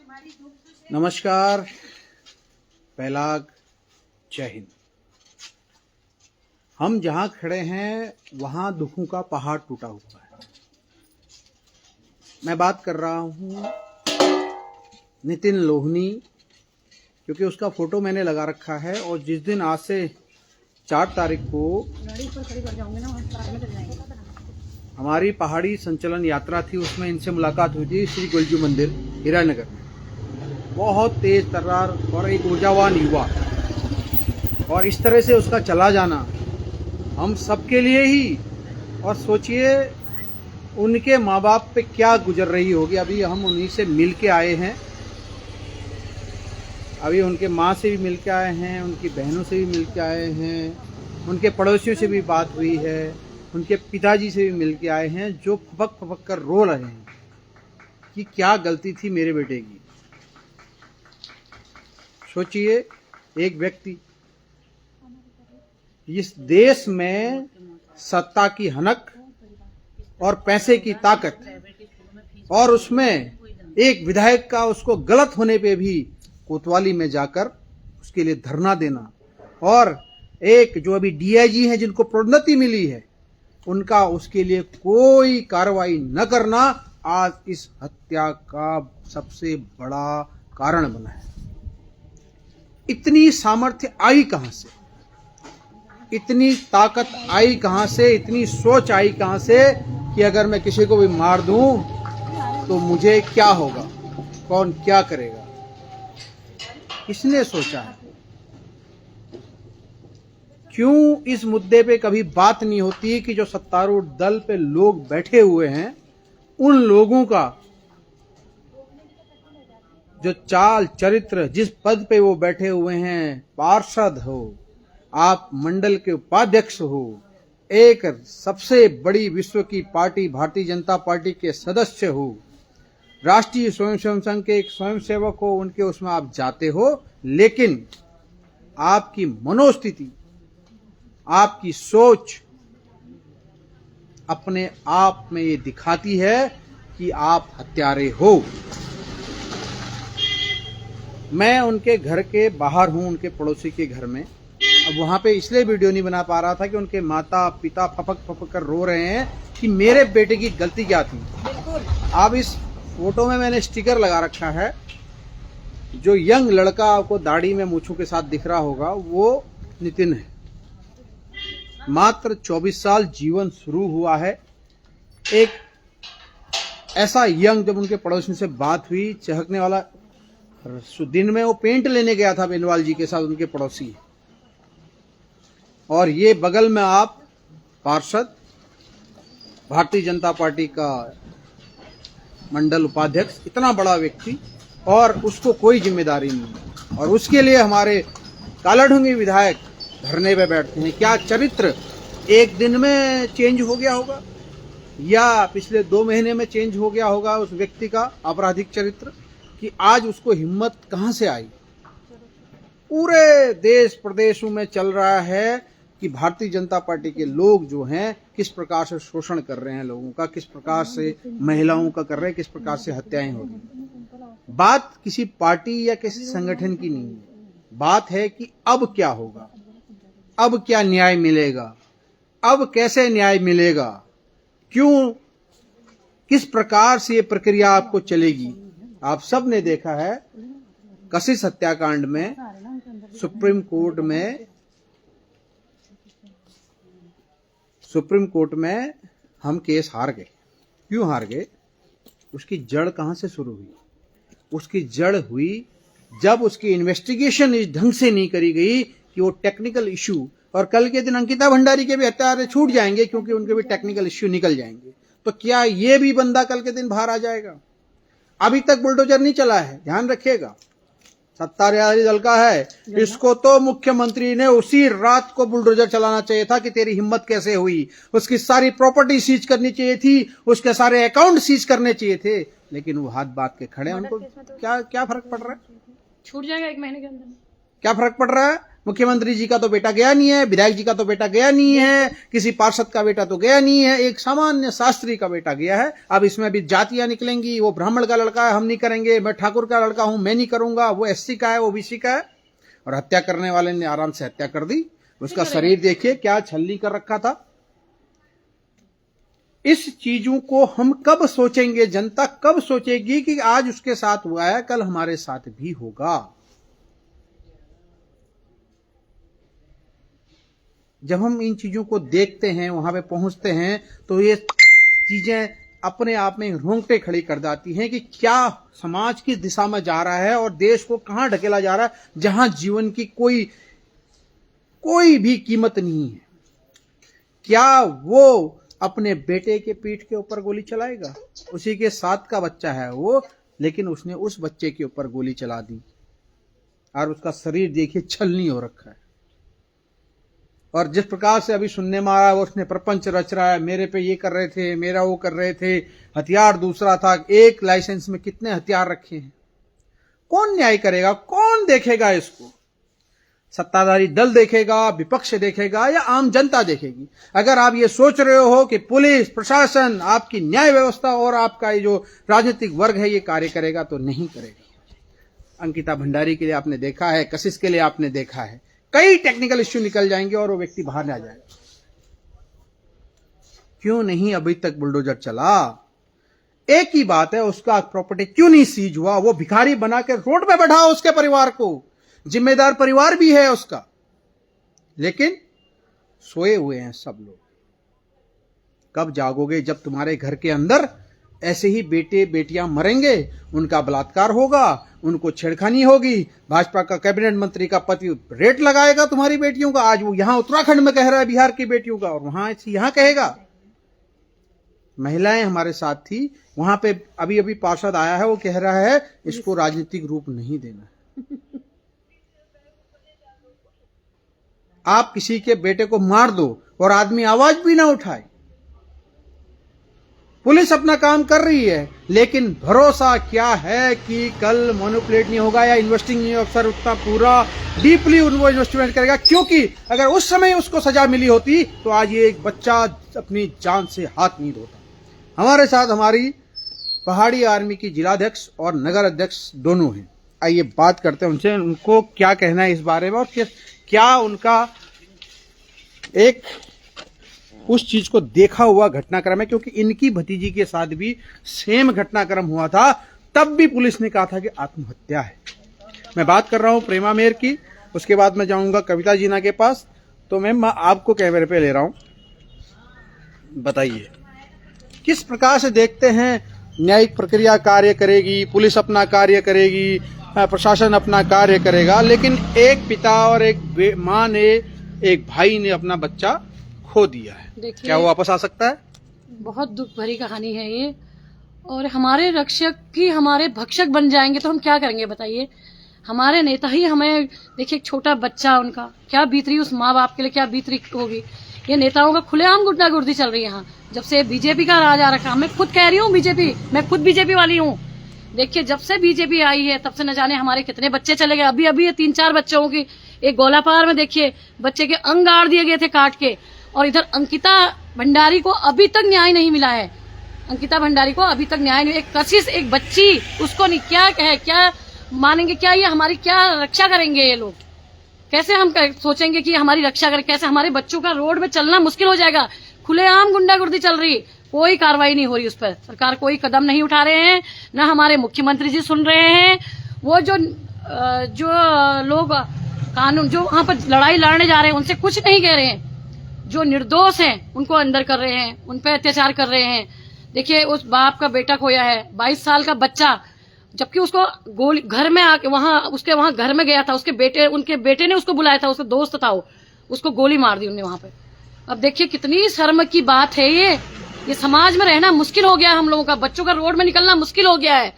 नमस्कार, पहलाग, जय हिंद। हम जहां खड़े हैं वहां दुखों का पहाड़ टूटा हुआ है। मैं बात कर रहा हूं नितिन लोहनी, क्योंकि उसका फोटो मैंने लगा रखा है और जिस दिन आज से 4 तारीख को हमारी पहाड़ी संचलन यात्रा थी, उसमें इनसे मुलाकात हुई थी श्री गुलजू मंदिर हीरानगर में। बहुत तेज तर्रार और एक ऊर्जावान युवा, और इस तरह से उसका चला जाना हम सबके लिए ही, और सोचिए उनके माँ बाप पे क्या गुजर रही होगी। अभी हम उन्हीं से मिल के आए हैं, अभी उनके माँ से भी मिल के आए हैं, उनकी बहनों से भी मिल के आए हैं, उनके पड़ोसियों से भी बात हुई है, उनके पिताजी से भी मिल के आए हैं, जो फपक फपक कर रो रहे हैं कि क्या गलती थी मेरे बेटे की। सोचिए, एक व्यक्ति इस देश में सत्ता की हनक और पैसे की ताकत, और उसमें एक विधायक का उसको गलत होने पे भी कोतवाली में जाकर उसके लिए धरना देना, और एक जो अभी डीआईजी हैं जिनको प्रोन्नति मिली है, उनका उसके लिए कोई कार्रवाई न करना आज इस हत्या का सबसे बड़ा कारण बना है। इतनी सामर्थ्य आई कहां से, इतनी ताकत आई कहां से, इतनी सोच आई कहां से कि अगर मैं किसी को भी मार दूं तो मुझे क्या होगा, कौन क्या करेगा। किसने सोचा है? क्यों इस मुद्दे पे कभी बात नहीं होती कि जो सत्तारूढ़ दल पे लोग बैठे हुए हैं, उन लोगों का जो चाल चरित्र, जिस पद पे वो बैठे हुए हैं, पार्षद हो, आप मंडल के उपाध्यक्ष हो, एक सबसे बड़ी विश्व की पार्टी भारतीय जनता पार्टी के सदस्य हो, राष्ट्रीय स्वयंसेवक संघ के एक स्वयंसेवक हो, उनके उसमें आप जाते हो, लेकिन आपकी मनोस्थिति, आपकी सोच अपने आप में ये दिखाती है कि आप हत्यारे हो। मैं उनके घर के बाहर हूं, उनके पड़ोसी के घर में। अब वहां पे इसलिए वीडियो नहीं बना पा रहा था कि उनके माता पिता फपक फपक कर रो रहे हैं कि मेरे बेटे की गलती क्या थी। अब इस फोटो में मैंने स्टिकर लगा रखा है, जो यंग लड़का आपको दाढ़ी में मूंछों के साथ दिख रहा होगा, वो नितिन है। मात्र 24 साल जीवन शुरू हुआ है। एक ऐसा यंग, जब उनके पड़ोसियों से बात हुई, चहकने वाला, दिन में वो पेंट लेने गया था बेनवाल जी के साथ, उनके पड़ोसी, और ये बगल में आप पार्षद, भारतीय जनता पार्टी का मंडल उपाध्यक्ष, इतना बड़ा व्यक्ति, और उसको कोई जिम्मेदारी नहीं, और उसके लिए हमारे कालाढूंगी विधायक धरने पे बैठते हैं। क्या चरित्र एक दिन में चेंज हो गया होगा, या पिछले 2 महीने में चेंज हो गया होगा उस व्यक्ति का आपराधिक चरित्र, कि आज उसको हिम्मत कहां से आई। पूरे देश प्रदेशों में चल रहा है कि भारतीय जनता पार्टी के लोग जो हैं किस प्रकार से शोषण कर रहे हैं लोगों का, किस प्रकार से महिलाओं का कर रहे हैं, किस प्रकार से हत्याएं हो रही। बात किसी पार्टी या किसी संगठन की नहीं है, बात है कि अब क्या होगा, अब क्या न्याय मिलेगा, अब कैसे न्याय मिलेगा, क्यों, किस प्रकार से ये प्रक्रिया आपको चलेगी। आप सब ने देखा है कशिश हत्याकांड में सुप्रीम कोर्ट में हम केस हार गए। क्यों हार गए? उसकी जड़ कहां से शुरू हुई? उसकी जड़ हुई जब उसकी इन्वेस्टिगेशन इस ढंग से नहीं करी गई कि वो टेक्निकल इश्यू, और कल के दिन अंकिता भंडारी के भी हत्यारे छूट जाएंगे क्योंकि उनके भी टेक्निकल इश्यू निकल जाएंगे। तो क्या ये भी बंदा कल के दिन बाहर आ जाएगा? अभी तक बुलडोजर नहीं चला है, ध्यान रखिएगा, सत्ताधारी दल का है। इसको तो मुख्यमंत्री ने उसी रात को बुलडोजर चलाना चाहिए था कि तेरी हिम्मत कैसे हुई। उसकी सारी प्रॉपर्टी सीज करनी चाहिए थी, उसके सारे अकाउंट सीज करने चाहिए थे, लेकिन वो हाथ बांध के खड़े हैं। उनको क्या फर्क पड़ रहा है? छूट जाएगा 1 महीने के अंदर। क्या फर्क पड़ रहा है? मुख्यमंत्री जी का तो बेटा गया नहीं है, विधायक जी का तो बेटा गया नहीं है, किसी पार्षद का बेटा तो गया नहीं है, एक सामान्य शास्त्री का बेटा गया है। अब इसमें भी जातियां निकलेंगी, वो ब्राह्मण का लड़का है हम नहीं करेंगे, मैं ठाकुर का लड़का हूं मैं नहीं करूंगा, वो एससी का है, ओबीसी का है। और हत्या करने वाले ने आराम से हत्या कर दी। उसका शरीर देखिए क्या छल्ली कर रखा था। इस चीजों को हम कब सोचेंगे, जनता कब सोचेगी कि आज उसके साथ हुआ है कल हमारे साथ भी होगा। जब हम इन चीजों को देखते हैं, वहां पे पहुंचते हैं, तो ये चीजें अपने आप में रोंगटे खड़ी कर जाती हैं कि क्या समाज की दिशा में जा रहा है और देश को कहां ढकेला जा रहा है, जहां जीवन की कोई भी कीमत नहीं है। क्या वो अपने बेटे के पीठ के ऊपर गोली चलाएगा? उसी के साथ का बच्चा है वो, लेकिन उसने उस बच्चे के ऊपर गोली चला दी और उसका शरीर देखिए छलनी हो रखा है। और जिस प्रकार से अभी सुनने में आया, वो उसने प्रपंच रच रहा है, मेरे पे ये कर रहे थे, मेरा वो कर रहे थे, हथियार दूसरा था। एक लाइसेंस में कितने हथियार रखे हैं? कौन न्याय करेगा? कौन देखेगा इसको? सत्ताधारी दल देखेगा, विपक्ष देखेगा या आम जनता देखेगी? अगर आप ये सोच रहे हो कि पुलिस प्रशासन, आपकी न्याय व्यवस्था और आपका ये जो राजनीतिक वर्ग है ये कार्य करेगा, तो नहीं करेगी। अंकिता भंडारी के लिए आपने देखा है, कशिश के लिए आपने देखा है, कई टेक्निकल इश्यू निकल जाएंगे और वो व्यक्ति बाहर ना जाएगा। क्यों नहीं अभी तक बुलडोजर चला? एक ही बात है, उसका प्रॉपर्टी क्यों नहीं सीज हुआ? वो भिखारी बना के रोड पे बैठा उसके परिवार को, जिम्मेदार परिवार भी है उसका, लेकिन सोए हुए हैं सब लोग। कब जागोगे? जब तुम्हारे घर के अंदर ऐसे ही बेटे बेटियां मरेंगे, उनका बलात्कार होगा, उनको छेड़खानी होगी, भाजपा का कैबिनेट मंत्री का पति रेट लगाएगा तुम्हारी बेटियों का। आज वो यहां उत्तराखंड में कह रहा है बिहार की बेटियों का, और वहां यहां कहेगा। महिलाएं हमारे साथ थी वहां पे, अभी अभी पार्षद आया है, वो कह रहा है इसको राजनीतिक रूप नहीं देना। आप किसी के बेटे को मार दो और आदमी आवाज भी ना उठाए। पुलिस अपना काम कर रही है, लेकिन भरोसा क्या है कि कल मैनिपुलेट नहीं होगा या इन्वेस्टिंग अफसर उतना पूरा डीपली उनको इन्वेस्टिगेट करेगा। क्योंकि अगर उस समय उसको सजा मिली होती तो आज ये एक बच्चा अपनी जान से हाथ नहीं धोता। हमारे साथ हमारी पहाड़ी आर्मी की जिलाध्यक्ष और नगर अध्यक्ष दोनों हैं। आइए बात करते हैं उनसे, उनको क्या कहना है इस बारे में और क्या उनका एक उस चीज को देखा हुआ घटनाक्रम है। क्योंकि इनकी भतीजी के साथ भी सेम घटनाक्रम हुआ था, तब भी पुलिस ने कहा था कि आत्महत्या है। मैं बात कर रहा हूं प्रेमा मेयर की, उसके बाद मैं जाऊंगा कविता जीना के पास। तो मैम आपको कैमरे पे ले रहा हूं, बताइए किस प्रकार से देखते हैं न्यायिक प्रक्रिया कार्य करेगी, पुलिस अपना कार्य करेगी, प्रशासन अपना कार्य करेगा, लेकिन एक पिता और एक माँ ने, एक भाई ने अपना बच्चा खो दिया है। क्या वो वापस आ सकता है? बहुत दुख भरी कहानी है ये। और हमारे रक्षक ही हमारे भक्षक बन जाएंगे तो हम क्या करेंगे बताइए? हमारे नेता ही हमें, देखिए एक छोटा बच्चा, उनका क्या बीत रही, उस माँ बाप के लिए क्या बीत रही होगी। ये नेताओं का खुलेआम गुंडागर्दी चल रही है यहाँ, जब से बीजेपी का राज आ रखा। मैं खुद कह रही हूँ बीजेपी, मैं खुद बीजेपी वाली हूँ। देखिए जब से बीजेपी आई है तब से न जाने हमारे कितने बच्चे चले गए। अभी अभी ये 3-4 बच्चों की, एक गोलापार में देखिए बच्चे के अंग गाड़ दिए गए थे काट के। और इधर अंकिता भंडारी को अभी तक न्याय नहीं मिला है। अंकिता भंडारी को अभी तक न्याय नहीं, एक कशिश, एक बच्ची, उसको नहीं, क्या है, क्या मानेंगे, क्या ये हमारी क्या रक्षा करेंगे ये लोग? कैसे हम सोचेंगे कि हमारी रक्षा करें? कैसे हमारे बच्चों का रोड में चलना मुश्किल हो जाएगा? खुलेआम गुंडागर्दी चल रही, कोई कार्रवाई नहीं हो रही उस पर। सरकार कोई कदम नहीं उठा रहे हैं, न हमारे मुख्यमंत्री जी सुन रहे हैं। वो जो लोग कानून, जो वहां पर लड़ाई लड़ने जा रहे हैं, उनसे कुछ नहीं कह रहे हैं। जो निर्दोष हैं उनको अंदर कर रहे हैं, उन पर अत्याचार कर रहे हैं। देखिए उस बाप का बेटा खोया है, 22 साल का बच्चा, जबकि उसको गोली घर में आके, उसके वहां घर में गया था, उनके बेटे ने उसको बुलाया था, उसका दोस्त था वो, उसको गोली मार दी उन्होंने वहां पे। अब देखिए कितनी शर्म की बात है ये समाज में रहना मुश्किल हो गया है हम लोगों का, बच्चों का रोड में निकलना मुश्किल हो गया है।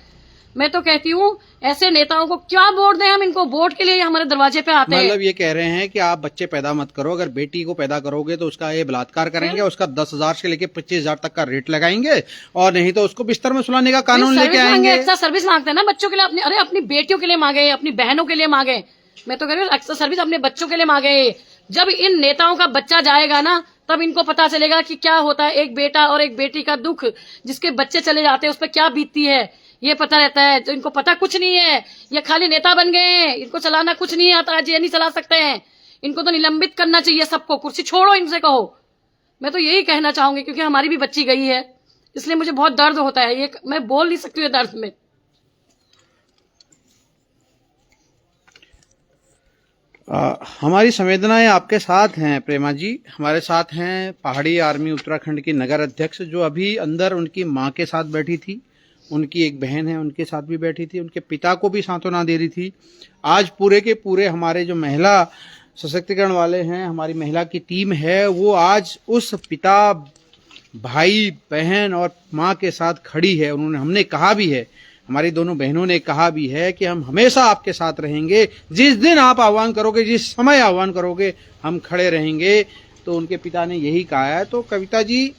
मैं तो कहती हूँ ऐसे नेताओं को क्या वोट दें हम, इनको वोट के लिए हमारे दरवाजे पे आते हैं। मतलब ये कह रहे हैं कि आप बच्चे पैदा मत करो, अगर बेटी को पैदा करोगे तो उसका ये बलात्कार करेंगे, उसका 10,000 से लेके 25,000 तक का रेट लगाएंगे, और नहीं तो उसको बिस्तर में सुलाने का कानून लेके आएंगे। एक्स्ट्रा सर्विस मांगते हैं ना बच्चों के लिए, अपनी बेटियों के लिए मांगे, अपनी बहनों के लिए मांगे। मैं तो कह रही हूँ एक्स्ट्रा सर्विस अपने बच्चों के लिए मांगे। जब इन नेताओं का बच्चा जाएगा ना तब इनको पता चलेगा कि क्या होता है एक बेटा और एक बेटी का दुख, जिसके बच्चे चले जाते हैं उस पर क्या बीतती है, ये पता रहता है। तो इनको पता कुछ नहीं है, ये खाली नेता बन गए हैं, इनको चलाना कुछ नहीं आता, ये नहीं चला सकते हैं। इनको तो निलंबित करना चाहिए सबको, कुर्सी छोड़ो इनसे कहो। मैं तो यही कहना चाहूंगी क्योंकि हमारी भी बच्ची गई है, इसलिए मुझे बहुत दर्द होता है, ये मैं बोल नहीं सकती हूँ दर्द में। हमारी संवेदनाएं आपके साथ हैं प्रेमा जी। हमारे साथ हैं पहाड़ी आर्मी उत्तराखंड की नगर अध्यक्ष, जो अभी अंदर उनकी माँ के साथ बैठी थी, उनकी एक बहन है उनके साथ भी बैठी थी, उनके पिता को भी सांत्वना दे रही थी। आज पूरे के पूरे हमारे जो महिला सशक्तिकरण वाले हैं, हमारी महिला की टीम है, वो आज उस पिता, भाई, बहन और माँ के साथ खड़ी है। उन्होंने, हमने कहा भी है, हमारी दोनों बहनों ने कहा भी है कि हम हमेशा आपके साथ रहेंगे, जिस दिन आप आह्वान करोगे, जिस समय आह्वान करोगे, हम खड़े रहेंगे। तो उनके पिता ने यही कहा है। तो कविता जी,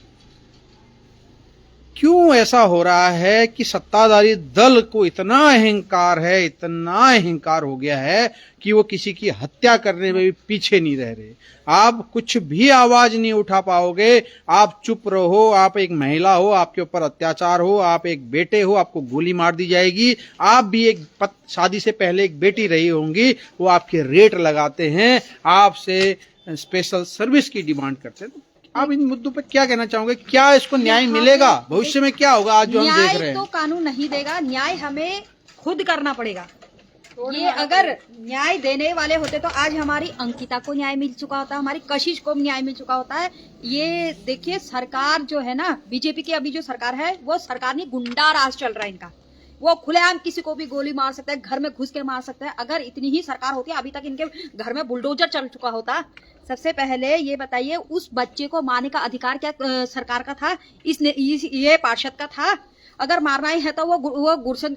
क्यों ऐसा हो रहा है कि सत्ताधारी दल को इतना अहंकार है, इतना अहंकार हो गया है कि वो किसी की हत्या करने में भी पीछे नहीं रह रहे। आप कुछ भी आवाज नहीं उठा पाओगे, आप चुप रहो। आप एक महिला हो, आपके ऊपर अत्याचार हो, आप एक बेटे हो, आपको गोली मार दी जाएगी। आप भी एक शादी से पहले एक बेटी रही होंगी, वो आपके रेट लगाते हैं, आपसे स्पेशल सर्विस की डिमांड करते हैं। आप इन मुद्दों पर क्या कहना चाहोगे? क्या इसको न्याय मिलेगा? भविष्य में क्या होगा? आज जो हम देख रहे हैं, तो कानून नहीं देगा, न्याय हमें खुद करना पड़ेगा। ये अगर न्याय देने वाले होते तो आज हमारी अंकिता को न्याय मिल चुका होता, हमारी कशिश को न्याय मिल चुका होता है। ये देखिए, सरकार जो है ना, बीजेपी की अभी जो सरकार है, वो सरकार नहीं, गुंडा राज चल रहा है इनका। वो खुलेआम किसी को भी गोली मार सकता है, घर में घुस के मार सकता है। अगर इतनी ही सरकार होती, अभी तक इनके घर में बुलडोजर चल चुका होता। सबसे पहले ये बताइए, उस बच्चे को मारने का अधिकार क्या सरकार का था? ये पार्षद का था। अगर मारना ही है तो वो गुरशन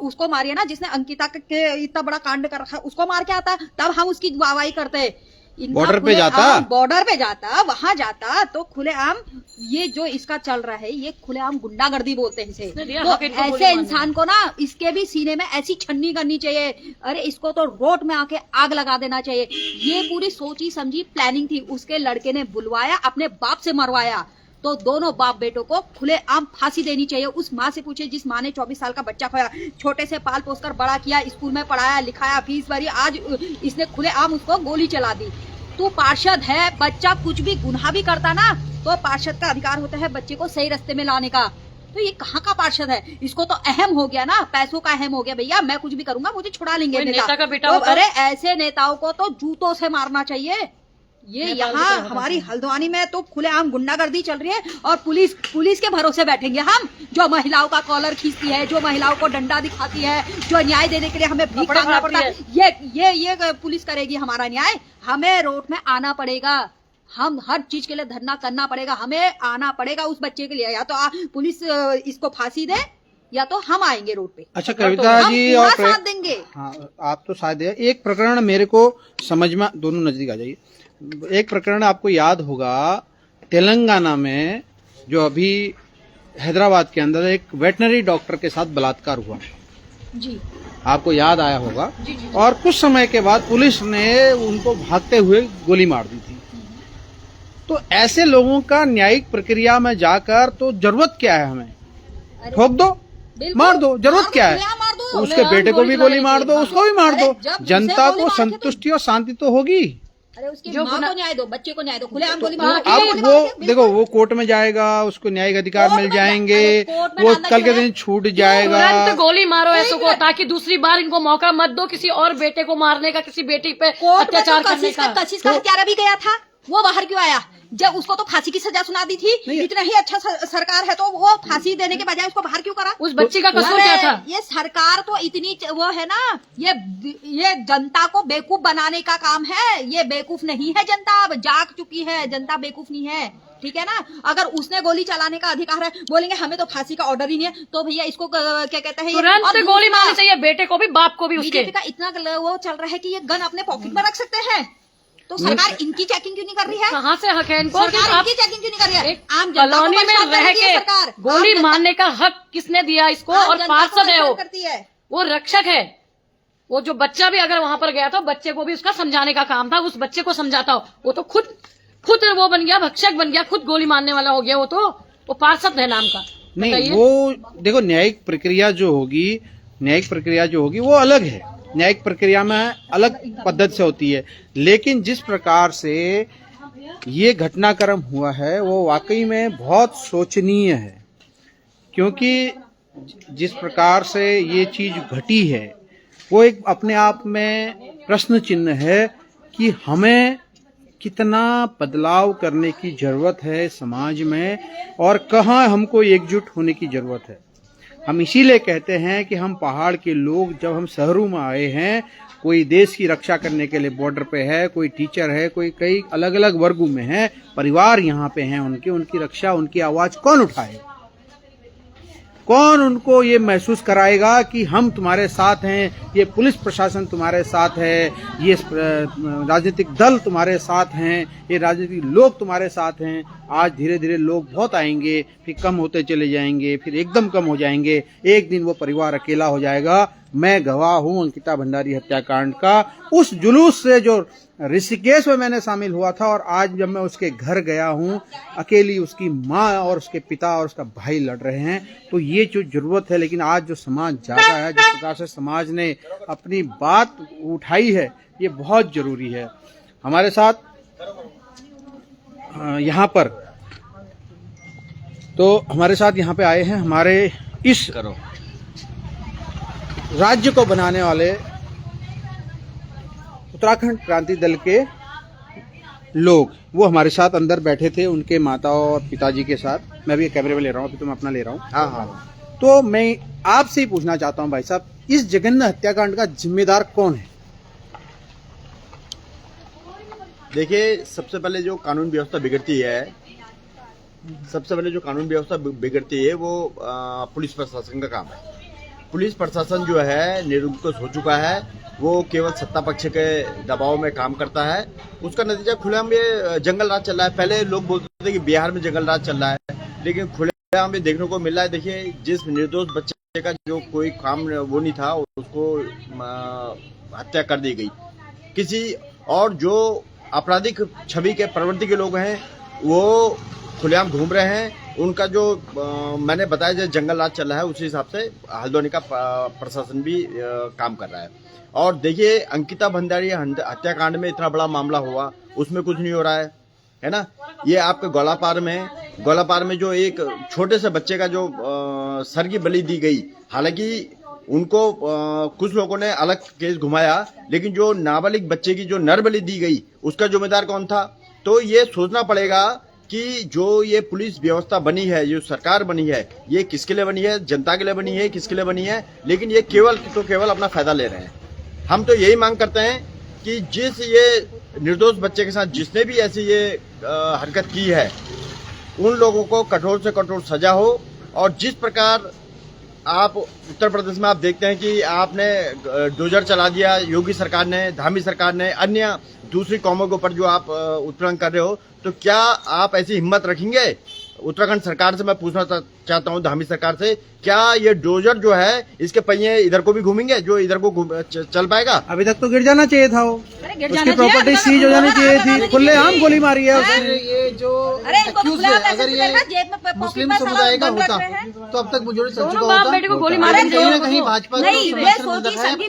उसको मारिए ना, जिसने अंकिता के इतना बड़ा कांड कर रखा, उसको मार के आता, तब हम उसकी वाहवाही करते। बॉर्डर पे जाता, वहां जाता तो खुलेआम ये जो इसका चल रहा है, ये खुलेआम गुंडागर्दी बोलते हैं इसे। तो ऐसे इंसान को ना, इसके भी सीने में ऐसी छन्नी करनी चाहिए। अरे इसको तो रोड में आके आग लगा देना चाहिए। ये पूरी सोची समझी प्लानिंग थी। उसके लड़के ने बुलवाया, अपने बाप से मरवाया, तो दोनों बाप बेटों को खुलेआम फांसी देनी चाहिए। उस माँ से पूछे जिस माँ ने 24 साल का बच्चा खोया, छोटे से पाल पोस कर बड़ा किया, स्कूल में पढ़ाया लिखाया, फीस भरी, आज इसने खुलेआम उसको गोली चला दी। तू पार्षद है, बच्चा कुछ भी गुनाह भी करता ना, तो पार्षद का अधिकार होता है बच्चे को सही रास्ते में लाने का। तो ये कहाँ का पार्षद है? इसको तो अहम हो गया ना, पैसों का अहम हो गया। भैया मैं कुछ भी करूंगा, मुझे छुड़ा लेंगे नेता का बेटा तो, अरे ऐसे नेताओं को तो जूतों से मारना चाहिए। ये यहाँ हमारी हल्द्वानी में तो खुलेआम गुंडागर्दी चल रही है, और पुलिस के भरोसे बैठेंगे हम, जो महिलाओं का कॉलर खींचती है, जो महिलाओं को डंडा दिखाती है, जो न्याय देने के लिए हमें भीख मांगना पड़ता है। ये पुलिस करेगी हमारा न्याय? हमें रोड में आना पड़ेगा, हम हर चीज के लिए धरना करना पड़ेगा, हमें आना पड़ेगा उस बच्चे के लिए। या तो पुलिस इसको फांसी दे, या तो हम आएंगे रोड पे। अच्छा कविता जी, और साथ देंगे। हाँ, आप तो साथ दे। एक प्रकरण मेरे को समझ में, दोनों नजदीक आ जाइए। एक प्रकरण आपको याद होगा, तेलंगाना में जो अभी हैदराबाद के अंदर एक वेटनरी डॉक्टर के साथ बलात्कार हुआ जी, आपको याद आया होगा। जी, जी, और कुछ समय के बाद पुलिस ने उनको भागते हुए गोली मार दी थी। तो ऐसे लोगों का न्यायिक प्रक्रिया में जाकर तो जरूरत क्या है? हमें ठोक दो, मार दो, जरूरत क्या है? उसके बेटे को भी गोली मार दो, उसको भी मार दो, जनता को संतुष्टि और शांति तो होगी। अरे उसकी माँ को न्याय दो, बच्चे को न्याय दो, खुलेआम गोली मार। अब वो देखो, वो कोर्ट में जाएगा, उसको न्यायिक अधिकार मिल जाएंगे, वो कल के दिन छूट जाएगा। तुरंत गोली मारो ऐसो को, ताकि दूसरी बार इनको मौका मत दो किसी और बेटे को मारने का, किसी बेटी पे अत्याचार करने का। कशिश का हत्यारा भी गया था, वो बाहर क्यों आया? जब उसको तो फांसी की सजा सुना दी थी। इतना ही अच्छा सरकार है तो वो फांसी देने के बजाय उसको बाहर क्यों करा? उस बच्ची का कसूर क्या था? ये सरकार तो इतनी वो है ना, ये जनता को बेवकूफ बनाने का काम है। ये बेवकूफ नहीं है जनता, अब जाग चुकी है जनता, बेवकूफ नहीं है, ठीक है ना। अगर उसने गोली चलाने का अधिकार है, बोलेंगे हमें तो फांसी का ऑर्डर ही नहीं है, तो भैया इसको क्या कहते हैं, तुरंत गोली मारनी चाहिए, बेटे को भी बाप को भी। उसके बीजेपी का इतना वो चल रहा है कि ये गन अपने पॉकेट में रख सकते हैं, तो सरकार इनकी चेकिंग क्यों नहीं कर रही है? कहाँ से हक है इनको? सरकार इनकी चेकिंग क्यों नहीं कर रही है? आम कॉलोनी में रह के गोली मारने का हक किसने दिया इसको? और पार्षद है वो रक्षक है, वो जो बच्चा भी अगर वहां पर गया था, बच्चे को भी उसका समझाने का काम था, उस बच्चे को समझाता हो। वो तो खुद वो बन गया, भक्षक बन गया, खुद गोली मारने वाला हो गया। वो पार्षद है नाम का। नहीं, वो देखो न्यायिक प्रक्रिया जो होगी वो अलग है। न्यायिक प्रक्रिया में अलग पद्धति से होती है, लेकिन जिस प्रकार से ये घटनाक्रम हुआ है वो वाकई में बहुत शोचनीय है, क्योंकि जिस प्रकार से ये चीज घटी है वो एक अपने आप में प्रश्न चिन्ह है कि हमें कितना बदलाव करने की जरूरत है समाज में, और कहाँ हमको एकजुट होने की जरूरत है। हम इसीलिए कहते हैं कि हम पहाड़ के लोग जब हम शहरों में आए हैं, कोई देश की रक्षा करने के लिए बॉर्डर पे है, कोई टीचर है, कोई कई अलग अलग वर्गों में है, परिवार यहाँ पे हैं उनकी रक्षा, उनकी आवाज कौन उठाए? कौन उनको ये महसूस कराएगा कि हम तुम्हारे साथ हैं, ये पुलिस प्रशासन तुम्हारे साथ है, ये राजनीतिक दल तुम्हारे साथ हैं, ये राजनीतिक लोग तुम्हारे साथ हैं। आज धीरे धीरे लोग बहुत आएंगे, फिर कम होते चले जाएंगे, फिर एकदम कम हो जाएंगे, एक दिन वो परिवार अकेला हो जाएगा। मैं गवाह हूं अंकिता भंडारी हत्याकांड का। उस जुलूस से जो ऋषिकेश में मैंने शामिल हुआ था, और आज जब मैं उसके घर गया हूं, अकेली उसकी माँ और उसके पिता और उसका भाई लड़ रहे हैं, तो ये जो जरूरत है। लेकिन आज जो समाज जागा है, जिस प्रकार से समाज ने अपनी बात उठाई है, ये बहुत जरूरी है। हमारे साथ यहाँ पर पे आए हैं हमारे इस राज्य को बनाने वाले उत्तराखंड क्रांति दल के लोग। वो हमारे साथ अंदर बैठे थे, उनके माता और पिताजी के साथ। मैं भी कैमरे में ले रहा हूँ, अभी तो मैं अपना ले रहा हूँ। हाँ। तो मैं आपसे ही पूछना चाहता हूँ भाई साहब, इस जघन्य हत्याकांड का जिम्मेदार कौन है? देखिए, सबसे पहले जो कानून व्यवस्था बिगड़ती है वो पुलिस प्रशासन का काम है। पुलिस प्रशासन जो है निरुद्देश हो चुका है, वो केवल सत्ता पक्ष के दबाव में काम करता है। उसका नतीजा खुलेआम ये जंगल राज चल रहा है। पहले लोग बोलते थे कि बिहार में जंगल राज चल रहा है, लेकिन खुलेआम ये देखने को मिल रहा है। देखिए, जिस निर्दोष बच्चे का जो कोई काम वो नहीं था, उसको हत्या कर दी गई। किसी और जो आपराधिक छवि के प्रवृत्ति के लोग हैं वो खुलेआम घूम रहे हैं। उनका जो मैंने बताया जो जंगल राज चल रहा है, उसी हिसाब से हल्द्वानी का प्रशासन भी काम कर रहा है। और देखिए, अंकिता भंडारी हत्याकांड में इतना बड़ा मामला हुआ, उसमें कुछ नहीं हो रहा है ना। ये आपके गोलापार में जो एक छोटे से बच्चे का जो सर की बलि दी गई, हालांकि उनको कुछ लोगों ने अलग केस घुमाया, लेकिन जो नाबालिग बच्चे की जो नर बलि दी गई, उसका जिम्मेदार कौन था? तो ये सोचना पड़ेगा कि जो ये पुलिस व्यवस्था बनी है, जो सरकार बनी है, ये किसके लिए बनी है? जनता के लिए बनी है, किसके लिए बनी है? लेकिन ये केवल अपना फायदा ले रहे हैं। हम तो यही मांग करते हैं कि जिस ये निर्दोष बच्चे के साथ जिसने भी ऐसी ये हरकत की है, उन लोगों को कठोर से कठोर सजा हो। और जिस प्रकार आप उत्तर प्रदेश में आप देखते हैं कि आपने डोजर चला दिया, योगी सरकार ने, धामी सरकार ने, अन्य दूसरी कौमों के ऊपर जो आप उत्पीड़न कर रहे हो, तो क्या आप ऐसी हिम्मत रखेंगे? उत्तराखंड सरकार से मैं पूछना चाहता हूं, धामी सरकार से, क्या ये डोजर जो है इसके पहिए इधर को भी घूमेंगे, जो इधर को चल पाएगा? अभी तक तो गिर जाना चाहिए था, वो उसकी प्रॉपर्टी सीज हो जानी चाहिए थी। खुलेआम गोली मारी है उसने। ये जो एक्यूज है, अगर ये मुस्लिम समुदाय का होता तो अब तक मुझे चल चुका होता। कहीं ना कहीं भाजपा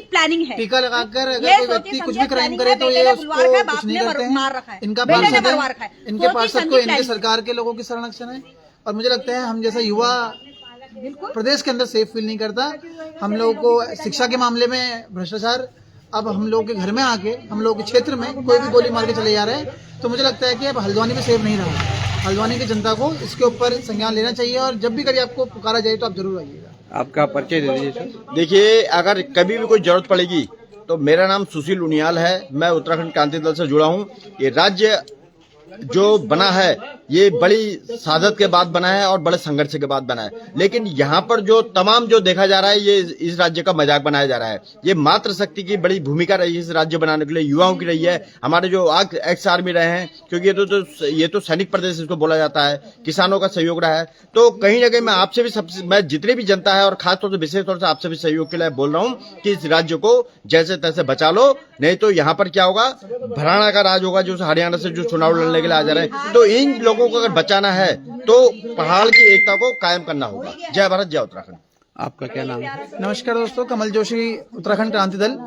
प्लानिंग है, टीका लगाकर अगर कोई व्यक्ति कुछ भी क्राइम करे तो ये उसको कुछ नहीं करते हैं। इनका पार्षद को इनके सरकार के लोगों की संरक्षण है। और मुझे लगता है हम जैसा युवा प्रदेश के अंदर सेफ फील नहीं करता। हम लोगों को शिक्षा के मामले में भ्रष्टाचार, अब हम लोग के घर में आके हम लोग के क्षेत्र में कोई भी गोली मार के चले जा रहे हैं, तो मुझे लगता है कि अब हल्द्वानी में सेफ नहीं रहा। हल्द्वानी की जनता को इसके ऊपर संज्ञान लेना चाहिए, और जब भी कभी आपको पुकारा जाए तो आप जरूर आइएगा। आपका परिचय दे दीजिए सर। देखिए, अगर कभी भी कोई जरूरत पड़ेगी तो मेरा नाम सुशील उनियाल है, मैं उत्तराखंड क्रांति दल से जुड़ा हूँ। ये राज्य जो बना है ये बड़ी सादत के बाद बना है और बड़े संघर्ष के बाद बना है, लेकिन यहाँ पर जो तमाम जो देखा जा रहा है ये इस राज्य का मजाक बनाया जा रहा है। ये मातृ शक्ति की बड़ी भूमिका रही है इस राज्य बनाने के लिए, युवाओं की रही है, हमारे जो एक्स आर्मी रहे हैं, क्योंकि ये तो सैनिक प्रदेश इसको बोला जाता है, किसानों का सहयोग रहा है। तो कहीं ना कहीं मैं आपसे भी मैं जितनी भी जनता है और खासतौर से विशेष तौर से आपसे भी सहयोग के लिए बोल रहा हूँ कि इस राज्य को जैसे तैसे बचा लो, नहीं तो यहाँ पर क्या होगा, भराना का राज होगा जो हरियाणा से जो चुनाव लड़ने के लिए आ जा रहे हैं। तो इन लोगों को अगर बचाना है तो पहाड़ की एकता को कायम करना होगा। जय भारत, जय उत्तराखंड। आपका क्या नाम है? नमस्कार दोस्तों, कमल जोशी, उत्तराखंड क्रांति दल।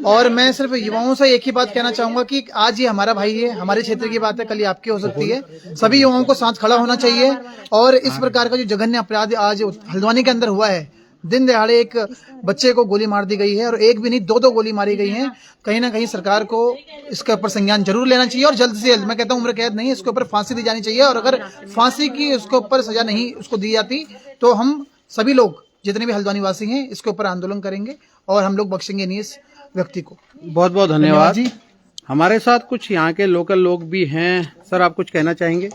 और मैं सिर्फ युवाओं से एक ही बात कहना चाहूंगा कि आज ये हमारा भाई है, हमारे क्षेत्र की बात है, कल ये आपकी हो सकती है। सभी युवाओं को साथ खड़ा होना चाहिए। और इस प्रकार का जो जघन्य अपराध आज हल्द्वानी के अंदर हुआ है, दिन दहाड़े एक बच्चे को गोली मार दी गई है, और एक भी नहीं 2-2 गोली मारी गई हैं। कहीं ना कहीं सरकार को इसके ऊपर संज्ञान जरूर लेना चाहिए, और जल्द से जल्द, मैं कहता हूँ उम्र कैद नहीं, इसके ऊपर फांसी दी जानी चाहिए। और अगर फांसी की उसके ऊपर सजा नहीं उसको दी जाती तो हम सभी लोग जितने भी हल्द्वानी वासी हैं इसके ऊपर आंदोलन करेंगे, और हम लोग बख्शेंगे नहीं इस व्यक्ति को। बहुत बहुत धन्यवाद जी। हमारे साथ कुछ यहाँ के लोकल लोग भी हैं। सर, आप कुछ कहना चाहेंगे?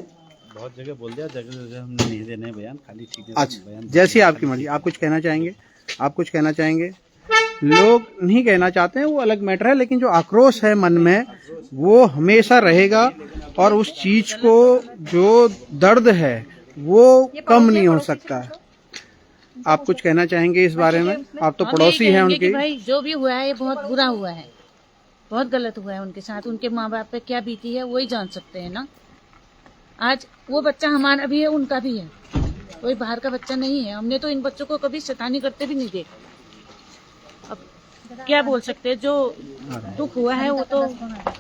बहुत जगह बोल दिया, जगह जगह हमने नहीं देने बयान, खाली ठीक है। अच्छा, जैसी आपकी मर्जी, आप कुछ कहना चाहेंगे? आप कुछ कहना चाहेंगे? लोग नहीं कहना चाहते हैं, वो अलग मैटर है, लेकिन जो आक्रोश है मन में वो हमेशा रहेगा, और उस चीज को जो दर्द है वो कम नहीं हो सकता है। आप कुछ कहना चाहेंगे इस बारे में? आप तो पड़ोसी हैं उनके। भाई जो भी हुआ है ये बहुत बुरा हुआ है, बहुत गलत हुआ है उनके साथ। उनके माँ बाप पे क्या बीती है वही जान सकते हैं ना। आज वो बच्चा हमारा भी है, उनका भी है, कोई बाहर का बच्चा नहीं है। हमने तो इन बच्चों को कभी शैतानी करते भी नहीं देखा। अब क्या बोल सकते हैं, जो दुख हुआ है वो तो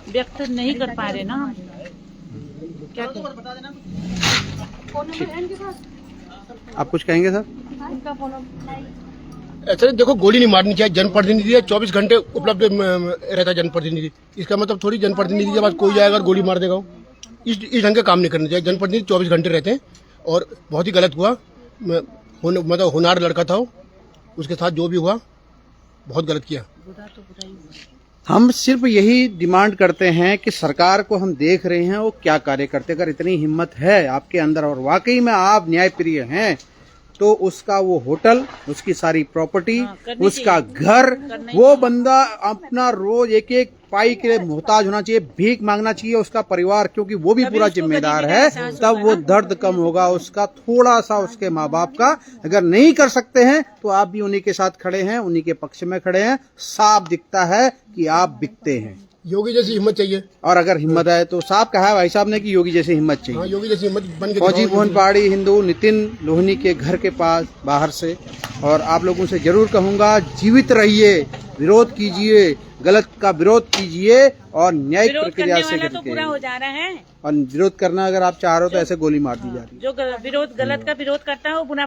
व्यक्त नहीं कर पा रहे ना हम। क्या आप कुछ कहेंगे सर? ऐसे देखो, गोली नहीं मारनी चाहिए। जनप्रतिनिधि है, 24 घंटे उपलब्ध रहता है जनप्रतिनिधि। इसका मतलब थोड़ी जनप्रतिनिधि के बाद कोई जाएगा और गोली मार देगा। इस ढंग के काम नहीं करने चाहिए। जनप्रतिनिधि 24 घंटे रहते हैं, और बहुत ही गलत हुआ। मतलब होनहार लड़का था वो, उसके साथ जो भी हुआ बहुत गलत किया। हम सिर्फ यही डिमांड करते हैं कि सरकार को हम देख रहे हैं वो क्या कार्य करते। अगर इतनी हिम्मत है आपके अंदर और वाकई में आप न्यायप्रिय हैं, तो उसका वो होटल, उसकी सारी प्रॉपर्टी, उसका घर, वो बंदा अपना रोज एक एक पाई के लिए मोहताज होना चाहिए, भीख मांगना चाहिए उसका परिवार, क्योंकि वो भी पूरा जिम्मेदार है। तब वो दर्द कम होगा उसका, थोड़ा सा उसके माँ बाप का। अगर नहीं कर सकते हैं तो आप भी उन्हीं के साथ खड़े हैं, उन्हीं के पक्ष में खड़े हैं। साफ दिखता है कि आप बिकते हैं। योगी जैसी हिम्मत चाहिए। और अगर हिम्मत है तो साफ कहा है भाई साहब ने कि योगी जैसी हिम्मत चाहिए। हाँ, योगी जैसी हिम्मत बन के फौजी भुवन पहाड़ी हिंदू नितिन लोहनी के घर के पास बाहर से। और आप लोगों से जरूर कहूंगा, जीवित रहिए, विरोध कीजिए, गलत का विरोध कीजिए, और न्यायिक प्रक्रिया से तो पूरा हो जा रहा है। और विरोध करना अगर आप चाह रहे हो तो ऐसे गोली मार दी जा रही है। जो विरोध गलत का विरोध करता है वो बुरा